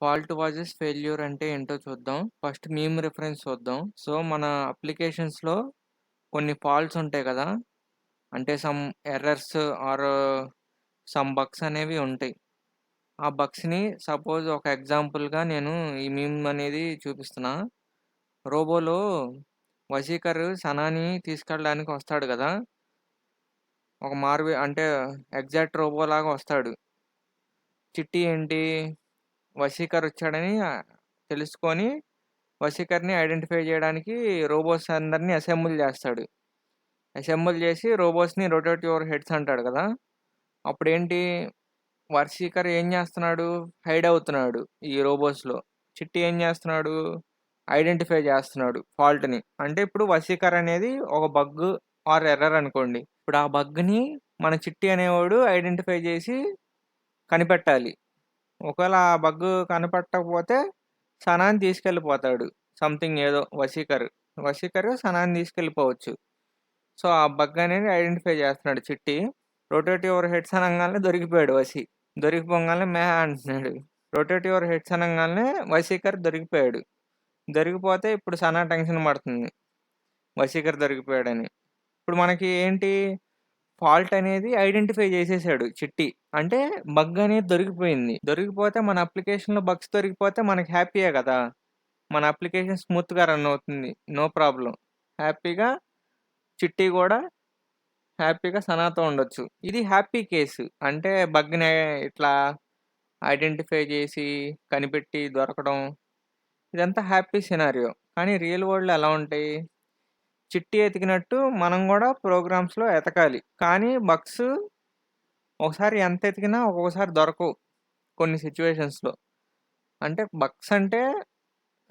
Fault vases failure అంటే ఏంటో చూద్దాం. ఫస్ట్ మీమ్ రిఫరెన్స్ చూద్దాం. సో, మన అప్లికేషన్స్‌లో కొన్ని ఫాల్ట్స్ ఉంటాయి కదా! అంటే some errors or some bugs అనేవి ఉంటాయి. ఆ బగ్స్‌ని సపోజ్ ఒక ఎగ్జాంపుల్‌గా నేను ఈ మీమ్ అనేది చూపిస్తున్నా. రోబోలో వసీకర్ సనాని తీసుకెళ్ళడానికి వస్తాడు కదా! ఒక అంటే ఎగ్జాక్ట్ రోబోలాగా వస్తాడు. చిట్టి ఏంటి వసీకర్ వచ్చాడని తెలుసుకొని వసీకర్‌ని ఐడెంటిఫై జేయడానికి రోబోస్ అందరిని అసెంబుల్ జేస్తాడు. అసెంబుల్ జేసి రోబోస్‌ని రొటేట్ యువర్ హెడ్స్ అంటాడు గదా! అప్పుడేంటి వసీకర్ ఏం జేస్తున్నాడు? హైడ్ అవుతున్నాడు ఈ రోబోస్‌లో. చిట్టి ఏం జేస్తున్నాడు? ఐడెంటిఫై జేస్తున్నాడు ఫాల్ట్‌ని. అంటే ఇప్పుడు వసీకర్ అనేది ఒక బగ్ ఆర్ ఎర్రర్ అనుకోండి. ఇప్పుడు ఆ బగ్‌ని మన చిట్టి అనేవాడు ఐడెంటిఫై జేసి కనిపెట్టాలి. ఒకవేళ ఆ బగ్ కనిపెట్టకపోతే సనాని తీసుకెళ్ళిపోతాడు. సంథింగ్ ఏదో వసీకర్. వసీకర్ సనాని తీసుకెళ్ళిపోవచ్చు. సో, ఆ బగ్ అనేది ఐడెంటిఫై చేస్తున్నాడు చిట్టి. రొటేట్ యువర్ హెడ్స్ అనంగాల్నే దొరికిపోయాడు వసి. దొరికిపోంగాల్నే మ్యా అంటున్నాడు. రొటేట్ యువర్ హెడ్స్ అనంగాల్నే వసీకర్ దొరికిపోయాడు. దొరికిపోతే ఇప్పుడు సనా టెన్షన్ పడుతుంది. వసీకర్ దొరికిపోయాడని. ఇప్పుడు మనకి ఏంటి ఫాల్ట్ అనేది ఐడెంటిఫై చేసేసాడు చిట్టి. అంటే బగ్ అనేది దొరికిపోయింది. దొరికిపోతే మన అప్లికేషన్‌లో బగ్స్ దొరికిపోతే మనకి హ్యాపీయే గదా! మన అప్లికేషన్ స్మూత్‌గా రన్ అవుతుంది. No problem. హ్యాపీగా చిట్టి గూడా హ్యాపీగా సనాతో ఉండొచ్చు. ఇది హ్యాపీ కేసు. అంటే బగ్‌ని ఇట్లా ఐడెంటిఫై చేసి, కనిపెట్టి దొరకడం ఇదంతా హ్యాపీ సినారియో. కానీ రియల్ వరల్డ్‌లో ఎలా ఉంటాయి? చిట్టి ఎతికినట్టు మనం గూడా ప్రోగ్రామ్స్‌లో ఎతకాలి. కానీ బగ్స్ ఒకసారి ఎంత ఎతికినా ఒక్కొక్కసారి దొరకవు కొన్ని సిట్యుయేషన్స్‌లో. అంటే బగ్స్ అంటే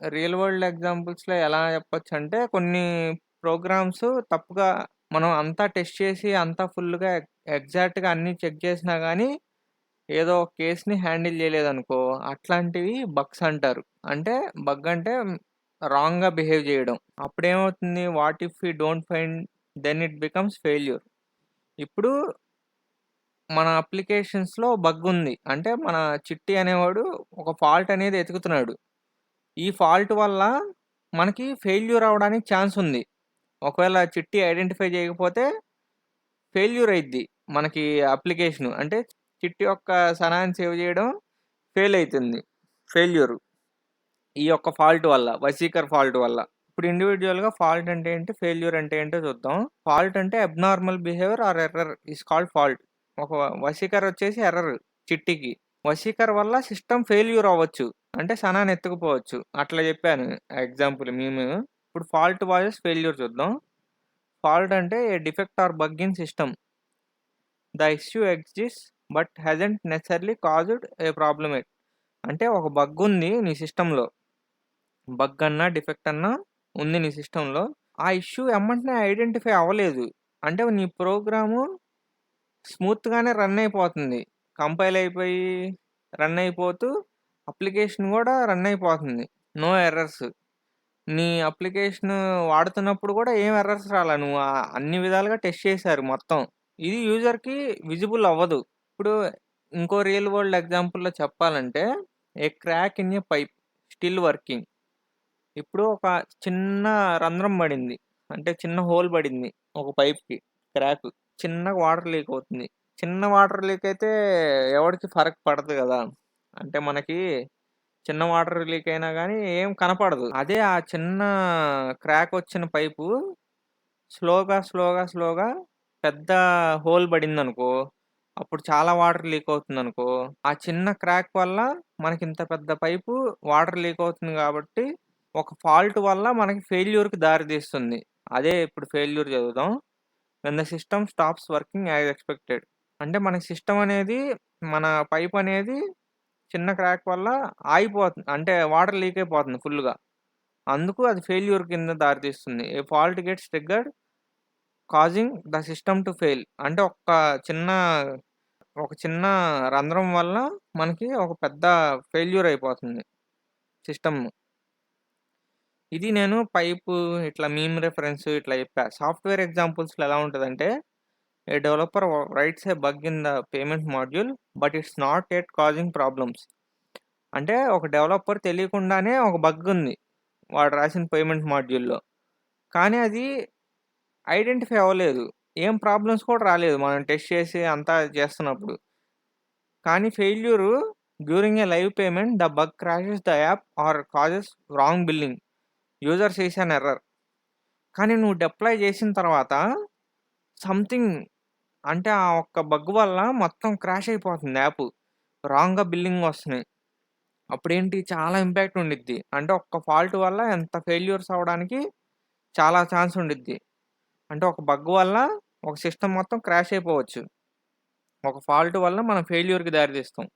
రియల్ వరల్డ్ ఎగ్జాంపుల్స్‌లో ఎలా చెప్పొచ్చంటే కొన్ని ప్రోగ్రామ్స్ తప్పుగా మనం అంతా టెస్ట్ చేసి అంతా ఫుల్‌గా ఎగ్జాక్ట్‌గా అన్నీ చెక్ చేసినా గానీ ఏదో ఒక కేస్‌ని హ్యాండిల్ చేయలేదనుకో అట్లాంటివి బగ్స్ అంటారు. అంటే బగ్ అంటే రాంగ్‌గా బిహేవ్ చేయడం. అప్పుడేమవుతుంది what if we don't find then it becomes failure. ఇప్పుడు మన అప్లికేషన్స్‌లో బగ్ ఉంది. అంటే మన చిట్టి అనేవాడు ఒక ఫాల్ట్ అనేది ఎతుకుతున్నాడు. ఈ ఫాల్ట్ వల్ల మనకి ఫెయిల్యూర్ అవ్వడానికి ఛాన్స్ ఉంది. ఒకవేళ చిట్టి ఐడెంటిఫై చేయకపోతే ఫెయిల్యూర్ అయిద్ది. మనకి అప్లికేషను. అంటే చిట్టి యొక్క సనాన్ని సేవ్ చేయడం ఫెయిల్ అయితుంది. ఫెయిల్యూర్. ఈ యొక్క ఫాల్ట్ వల్ల. వసీకర్ ఫాల్ట్ వల్ల. ఇప్పుడు ఇండివిడ్యుయల్‌గా ఫాల్ట్ అంటే ఏంటి? ఫెయిల్యూర్ అంటే ఏంటో చూద్దాం. ఫాల్ట్ అంటే abnormal behaviour or error is called fault. ఒక వసీకర్ వచ్చేసి ఎర్రర్ చిట్టికి. వసీకర్ వల్ల సిస్టమ్ ఫెయిల్యూర్ అవ్వచ్చు. అంటే సనాన్ని ఎత్తుకుపోవచ్చు. అట్లా చెప్పాను ఎగ్జాంపుల్ మీము. ఇప్పుడు ఫాల్ట్ వాయిస్ ఫెయిల్యూర్ చూద్దాం. ఫాల్ట్ అంటే a defect or bug in system. The issue exists but hasn't necessarily caused a problem yet. అంటే ఒక బగ్ ఉంది నీ సిస్టమ్‌లో. బగ్ అన్నా, డిఫెక్ట్ అన్నా ఉంది నీ సిస్టమ్‌లో. ఆ ఇష్యూ ఎమ్మటనే ఐడెంటిఫై అవ్వలేదు. అంటే నీ ప్రోగ్రాము స్మూత్‌గానే రన్ అయిపోతుంది. కంపైల్ అయిపోయి, రన్ అయిపోతూ అప్లికేషన్ గూడా రన్ అయిపోతుంది. No errors. నీ అప్లికేషన్ వాడుతున్నప్పుడు గూడా ఏం ఎర్రర్స్ రాలా. నువ్వు అన్ని విధాలుగా టెస్ట్ చేశారు మొత్తం. ఇది యూజర్‌కి విజిబుల్ అవ్వదు. ఇప్పుడు ఇంకో రియల్ వరల్డ్ ఎగ్జాంపుల్‌లో చెప్పాలంటే, a crack in a pipe still working. ఇప్పుడు ఒక చిన్న రంధ్రం పడింది. అంటే చిన్న హోల్ పడింది ఒక పైప్‌కి క్రాక్. చిన్నగా వాటర్ లీక్ అవుతుంది. చిన్న వాటర్ లీక్ అయితే ఎవడికి ఫరక్ పడదు గదా! అంటే మనకి చిన్న వాటర్ లీక్ అయినా గానీ ఏం కనపడదు. అదే ఆ చిన్న క్రాక్ వచ్చిన పైపు స్లోగా పెద్ద హోల్ పడిందనుకో, అప్పుడు చాలా వాటర్ లీక్ అవుతుందనుకో, ఆ చిన్న క్రాక్ వల్ల మనకింత పెద్ద పైపు వాటర్ లీక్ అవుతుంది గాబట్టి, ఒక ఫాల్ట్ వల్ల మనకి ఫెయిల్యూర్‌కి దారి తీస్తుంది. అదే ఇప్పుడు ఫెయిల్యూర్ చదువుదాం. When the system stops working as expected. అంటే మన సిస్టమ్ అనేది, మన పైప్ అనేది చిన్న క్రాక్ వల్ల ఆగిపోతుంది. అంటే వాటర్ లీక్ అయిపోతుంది ఫుల్‌గా. అందుకు అది ఫెయిల్యూర్ కింద దారితీస్తుంది. A fault gets triggered causing the system to fail. అంటే ఒక చిన్న రంధ్రం వల్ల మనకి ఒక పెద్ద ఫెయిల్యూర్ అయిపోతుంది సిస్టమ్. ఇది నేను పైపు ఇట్లా మీమ్ రిఫరెన్స్ ఇట్లా చెప్పా. సాఫ్ట్‌వేర్ ఎగ్జాంపుల్స్‌లో ఎలా ఉంటదంటే, a developer writes a bug in the payment module, but it's not yet causing problems. అంటే ఒక డెవలపర్ తెలియకుండానే ఒక బగ్ ఉంది. వాడు రాసిన పేమెంట్ మాడ్యూల్‌లో. కానీ అది ఐడెంటిఫై అవ్వలేదు. ఏం ప్రాబ్లమ్స్ కూడా రాలేదు. మనం టెస్ట్ చేసి అంతా చేస్తున్నప్పుడు. కానీ failure during a live payment the bug crashes the app or causes wrong billing. User says an error. కానీ నువ్వు డిప్లాయ్ చేసిన తర్వాత సంథింగ్ అంటే ఆ ఒక్క బగ్ వల్ల మొత్తం క్రాష్ అయిపోతుంది యాపు. రాంగ్‌గా బిల్లింగ్ వస్తున్నాయి. అప్పుడేంటి చాలా ఇంపాక్ట్ ఉండిద్ది. అంటే ఒక్క ఫాల్ట్ వల్ల ఎంత ఫెయిల్యూర్స్ అవ్వడానికి చాలా ఛాన్స్ ఉండిద్ది. అంటే ఒక బగ్ వల్ల ఒక సిస్టమ్ మొత్తం క్రాష్ అయిపోవచ్చు. ఒక ఫాల్ట్ వల్ల మనం ఫెయిల్యూర్‌కి దారితీస్తాం.